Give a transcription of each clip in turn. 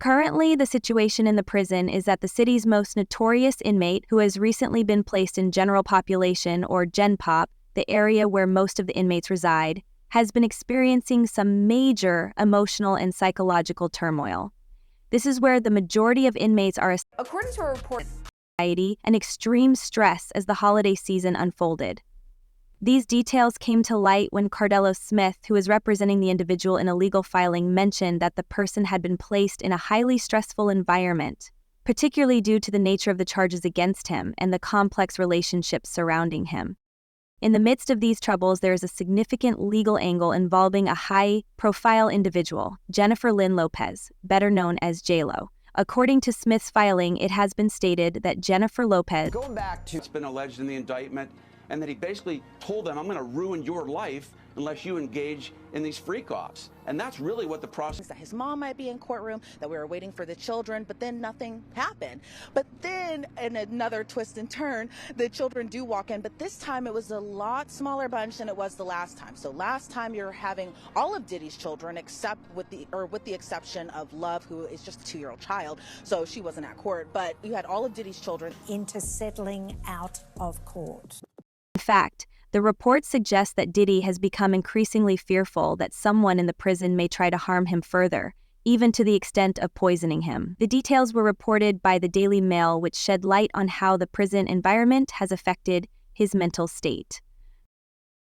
Currently, the situation in the prison is that the city's most notorious inmate, who has recently been placed in general population or Gen Pop, the area where most of the inmates reside, has been experiencing some major emotional and psychological turmoil. This is where the majority of inmates are, according to a report, anxiety and extreme stress as the holiday season unfolded. These details came to light when Cardello Smith, who is representing the individual in a legal filing, mentioned that the person had been placed in a highly stressful environment, particularly due to the nature of the charges against him and the complex relationships surrounding him. In the midst of these troubles, there is a significant legal angle involving a high-profile individual, Jennifer Lynn Lopez, better known as J-Lo. According to Smith's filing, it has been stated that Jennifer Lopez, going back to what's been alleged in the indictment, and that he basically told them, I'm going to ruin your life unless you engage in these freak-offs. And that's really what the process... That his mom might be in courtroom, that we were waiting for the children, but then nothing happened. But then, in another twist and turn, the children do walk in, but this time it was a lot smaller bunch than it was the last time. So last time you're having all of Diddy's children, except with the exception of Love, who is just a 2-year-old child, so she wasn't at court, but you had all of Diddy's children. Into settling out of court. In fact, the report suggests that Diddy has become increasingly fearful that someone in the prison may try to harm him further, even to the extent of poisoning him. The details were reported by the Daily Mail, which shed light on how the prison environment has affected his mental state.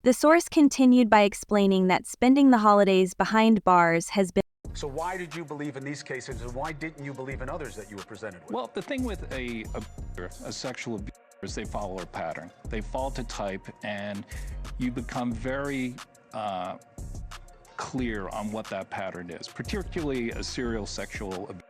The source continued by explaining that spending the holidays behind bars has been... So why did you believe in these cases, and why didn't you believe in others that you were presented with? Well, the thing with a sexual abuse, they follow a pattern. They fall to type, and you become very clear on what that pattern is, particularly a serial sexual abuse.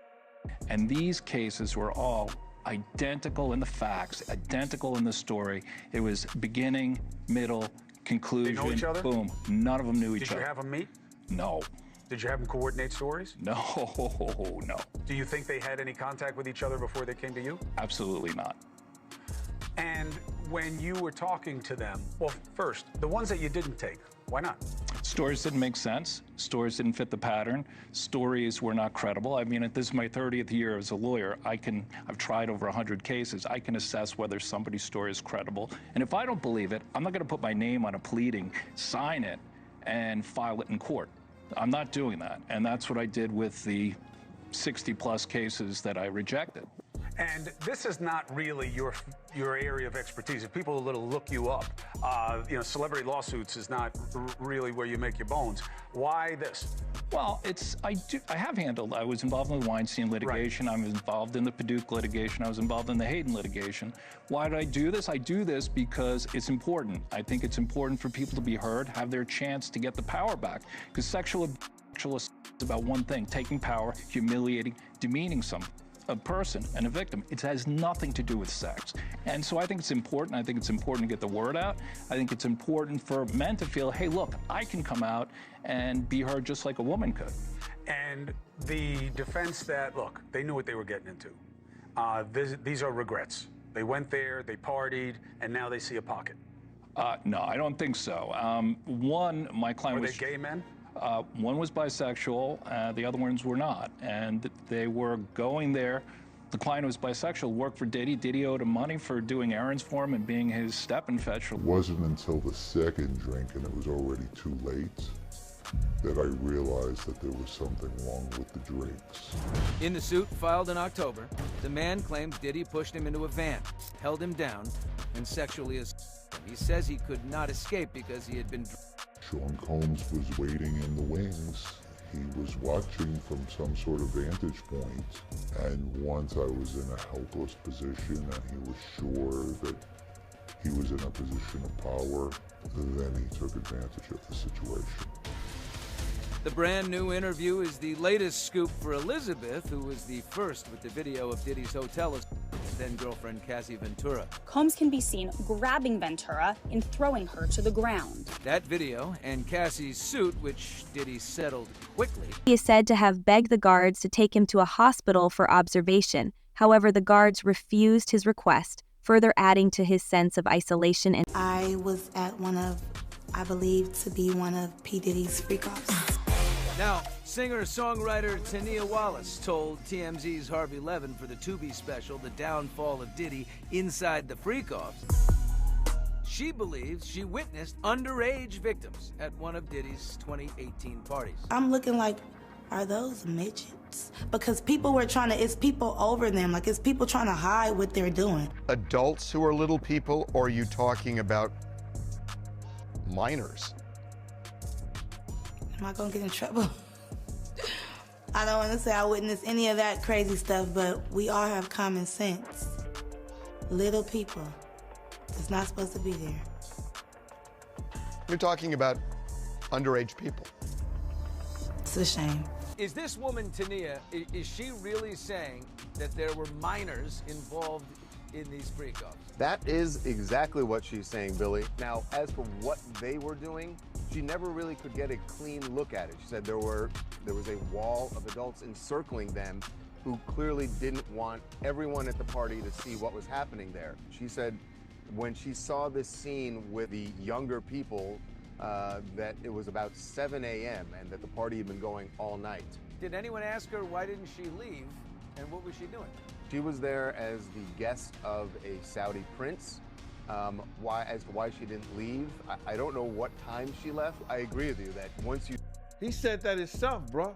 And these cases were all identical in the facts, identical in the story. It was beginning, middle, conclusion, they know each other? Boom. None of them knew each other. Did you have them meet? No. Did you have them coordinate stories? No, no. Do you think they had any contact with each other before they came to you? Absolutely not. And when you were talking to them, well, first, the ones that you didn't take, why not? Stories didn't make sense. Stories didn't fit the pattern. Stories were not credible. I mean, this is my 30th year as a lawyer. I've tried over 100 cases. I can assess whether somebody's story is credible. And if I don't believe it, I'm not going to put my name on a pleading, sign it, and file it in court. I'm not doing that. And that's what I did with the 60-plus cases that I rejected. And this is not really your area of expertise. If people will look you up, celebrity lawsuits is not really where you make your bones. Why this? Well, I was involved in the Weinstein litigation. Right. I was involved in the Paducah litigation. I was involved in the Hayden litigation. Why did I do this? I do this because it's important. I think it's important for people to be heard, have their chance to get the power back. Because sexual abuse is about one thing: taking power, humiliating, demeaning a person and a victim. It has nothing to do with sex. And so I think it's important. I think it's important to get the word out. I think it's important for men to feel, hey, look, I can come out and be heard just like a woman could. And the defense that, look, they knew what they were getting into. These are regrets. They went there, they partied, and now they see a pocket. No, I don't think so. My client was... Were they gay men? One was bisexual, the other ones were not. And they were going there. The client was bisexual, worked for Diddy. Diddy owed him money for doing errands for him and being his step-and-fetch. It wasn't until the second drink, and it was already too late, that I realized that there was something wrong with the drinks. In the suit filed in October, the man claims Diddy pushed him into a van, held him down, and sexually assaulted him. He says he could not escape because he had been... Sean Combs was waiting in the wings. He was watching from some sort of vantage point. And once I was in a helpless position and he was sure that he was in a position of power, then he took advantage of the situation. The brand new interview is the latest scoop for Elizabeth, who was the first with the video of Diddy's hotel then-girlfriend Cassie Ventura. Combs can be seen grabbing Ventura and throwing her to the ground. That video and Cassie's suit, which Diddy settled quickly. He is said to have begged the guards to take him to a hospital for observation. However, the guards refused his request, further adding to his sense of isolation. And I was at I believe to be one of P. Diddy's freak-offs. Now, Singer-songwriter Tania Wallace told TMZ's Harvey Levin for the Tubi special, The Downfall of Diddy, Inside the Freak-Offs. She believes she witnessed underage victims at one of Diddy's 2018 parties. I'm looking like, are those midgets? Because people were trying to, it's people over them, like it's people trying to hide what they're doing. Adults who are little people, or are you talking about minors? Am I gonna get in trouble? I don't want to say I witnessed any of that crazy stuff, but we all have common sense. Little people. It's not supposed to be there. You're talking about underage people. It's a shame. Is this woman, Tania, is she really saying that there were minors involved in these freak-offs? That is exactly what she's saying, Billy. Now, as for what they were doing, she never really could get a clean look at it. She said there was a wall of adults encircling them who clearly didn't want everyone at the party to see what was happening there. She said when she saw this scene with the younger people, that it was about 7 a.m. and that the party had been going all night. Did anyone ask her why didn't she leave, and what was she doing? She was there as the guest of a Saudi prince. As to why she didn't leave, I don't know what time she left. I agree with you that once you... He said that himself, bro.